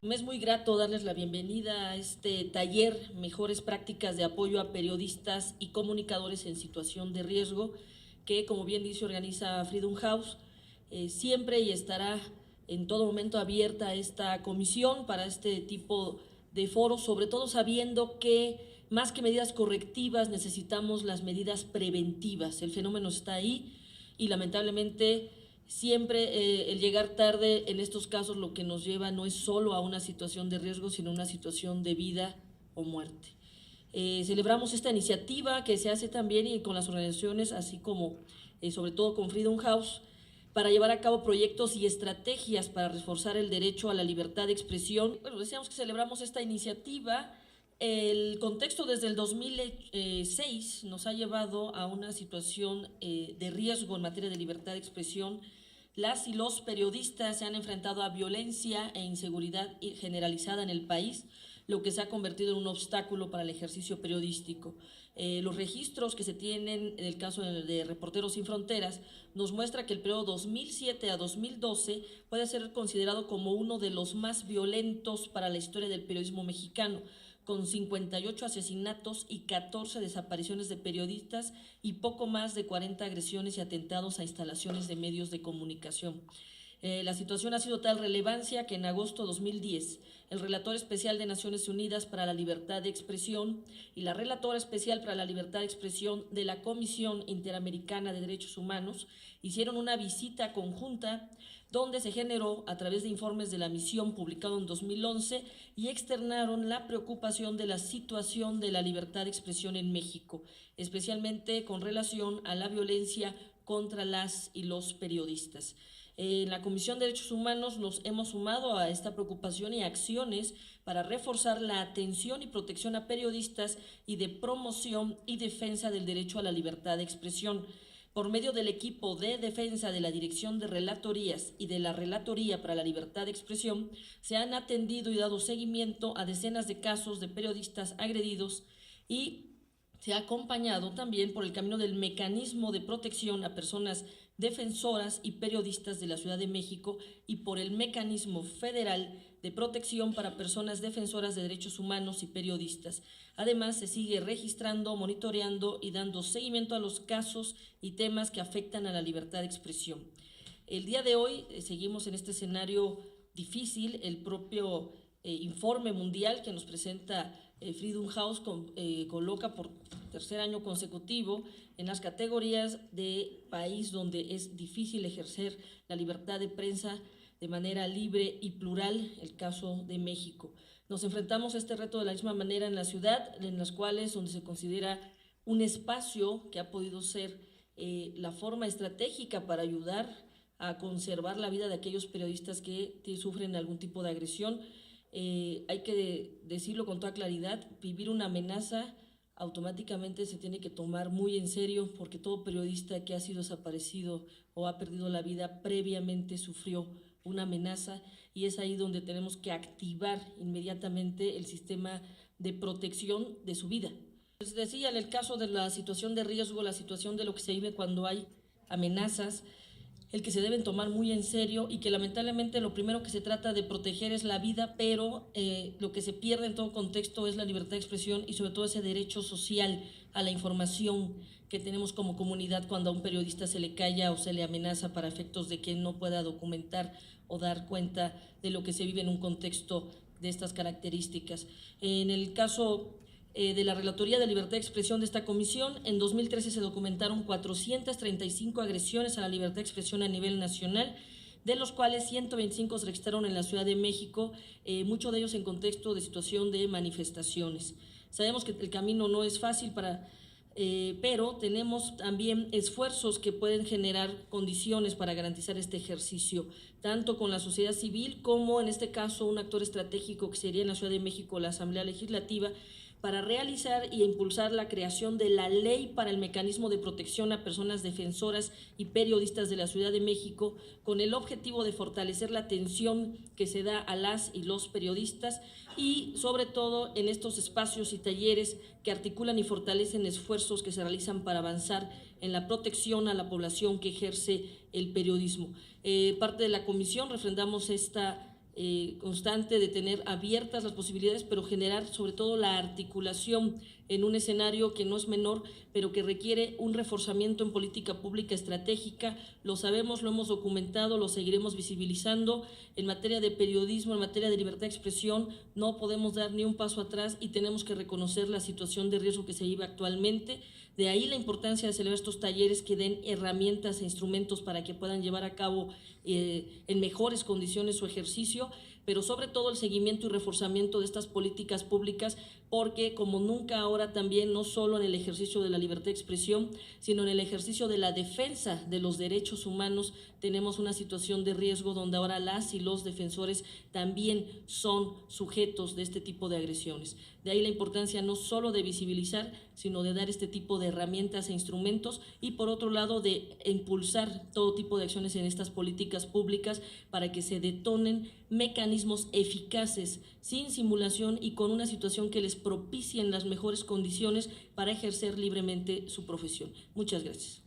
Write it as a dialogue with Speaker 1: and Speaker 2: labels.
Speaker 1: Me es muy grato darles la bienvenida a este taller Mejores Prácticas de Apoyo a Periodistas y Comunicadores en Situación de Riesgo, que, como bien dice, organiza Freedom House. Siempre y estará en todo momento abierta esta comisión para este tipo de foros, sobre todo sabiendo que más que medidas correctivas necesitamos las medidas preventivas. El fenómeno está ahí y lamentablemente siempre el llegar tarde en estos casos lo que nos lleva no es solo a una situación de riesgo, sino una situación de vida o muerte. Celebramos esta iniciativa que se hace también y con las organizaciones, así como sobre todo con Freedom House, para llevar a cabo proyectos y estrategias para reforzar el derecho a la libertad de expresión. Bueno, decíamos que celebramos esta iniciativa. El contexto desde el 2006 nos ha llevado a una situación de riesgo en materia de libertad de expresión. Las y los periodistas se han enfrentado a violencia e inseguridad generalizada en el país, lo que se ha convertido en un obstáculo para el ejercicio periodístico. Los registros que se tienen en el caso de Reporteros Sin Fronteras nos muestra que el periodo 2007 a 2012 puede ser considerado como uno de los más violentos para la historia del periodismo mexicano, con 58 asesinatos y 14 desapariciones de periodistas y poco más de 40 agresiones y atentados a instalaciones de medios de comunicación. La situación ha sido tal relevancia que en agosto de 2010 el relator especial de Naciones Unidas para la Libertad de Expresión y la relatora especial para la Libertad de Expresión de la Comisión Interamericana de Derechos Humanos hicieron una visita conjunta donde se generó a través de informes de la misión publicado en 2011 y externaron la preocupación de la situación de la libertad de expresión en México, especialmente con relación a la violencia contra las y los periodistas. En la Comisión de Derechos Humanos nos hemos sumado a esta preocupación y acciones para reforzar la atención y protección a periodistas y de promoción y defensa del derecho a la libertad de expresión. Por medio del equipo de defensa de la Dirección de Relatorías y de la Relatoría para la Libertad de Expresión, se han atendido y dado seguimiento a decenas de casos de periodistas agredidos y se ha acompañado también por el camino del mecanismo de protección a personas defensoras y periodistas de la Ciudad de México y por el mecanismo federal de protección para personas defensoras de derechos humanos y periodistas. Además, se sigue registrando, monitoreando y dando seguimiento a los casos y temas que afectan a la libertad de expresión. El día de hoy seguimos en este escenario difícil. El propio informe mundial que nos presenta Freedom House coloca por tercer año consecutivo en las categorías de país donde es difícil ejercer la libertad de prensa de manera libre y plural, el caso de México. Nos enfrentamos a este reto de la misma manera en la ciudad, en las cuales donde se considera un espacio que ha podido ser la forma estratégica para ayudar a conservar la vida de aquellos periodistas que sufren algún tipo de agresión. Hay que decirlo con toda claridad, vivir una amenaza automáticamente se tiene que tomar muy en serio, porque todo periodista que ha sido desaparecido o ha perdido la vida previamente sufrió una amenaza, y es ahí donde tenemos que activar inmediatamente el sistema de protección de su vida. Les decía, en el caso de la situación de riesgo, la situación de lo que se vive cuando hay amenazas, el que se deben tomar muy en serio y que lamentablemente lo primero que se trata de proteger es la vida, pero lo que se pierde en todo contexto es la libertad de expresión y sobre todo ese derecho social a la información que tenemos como comunidad cuando a un periodista se le calla o se le amenaza para efectos de que no pueda documentar o dar cuenta de lo que se vive en un contexto de estas características. En el caso de la Relatoría de Libertad de Expresión de esta comisión, en 2013 se documentaron 435 agresiones a la libertad de expresión a nivel nacional, de los cuales 125 se registraron en la Ciudad de México, muchos de ellos en contexto de situación de manifestaciones. Sabemos que el camino no es fácil pero tenemos también esfuerzos que pueden generar condiciones para garantizar este ejercicio, tanto con la sociedad civil como en este caso un actor estratégico que sería en la Ciudad de México la Asamblea Legislativa, para realizar y impulsar la creación de la ley para el mecanismo de protección a personas defensoras y periodistas de la Ciudad de México, con el objetivo de fortalecer la atención que se da a las y los periodistas y sobre todo en estos espacios y talleres que articulan y fortalecen esfuerzos que se realizan para avanzar en la protección a la población que ejerce el periodismo. Parte de la comisión refrendamos esta constante de tener abiertas las posibilidades, pero generar sobre todo la articulación en un escenario que no es menor, pero que requiere un reforzamiento en política pública estratégica. Lo sabemos, lo hemos documentado, lo seguiremos visibilizando. En materia de periodismo, en materia de libertad de expresión, no podemos dar ni un paso atrás y tenemos que reconocer la situación de riesgo que se vive actualmente. De ahí la importancia de celebrar estos talleres que den herramientas e instrumentos para que puedan llevar a cabo en mejores condiciones su ejercicio, pero sobre todo el seguimiento y reforzamiento de estas políticas públicas, porque como nunca ahora también, no solo en el ejercicio de la libertad de expresión, sino en el ejercicio de la defensa de los derechos humanos, tenemos una situación de riesgo donde ahora las y los defensores también son sujetos de este tipo de agresiones. De ahí la importancia no solo de visibilizar, sino de dar este tipo de herramientas e instrumentos y por otro lado de impulsar todo tipo de acciones en estas políticas públicas para que se detonen mecanismos eficaces, sin simulación y con una situación que les propicien las mejores condiciones para ejercer libremente su profesión. Muchas gracias.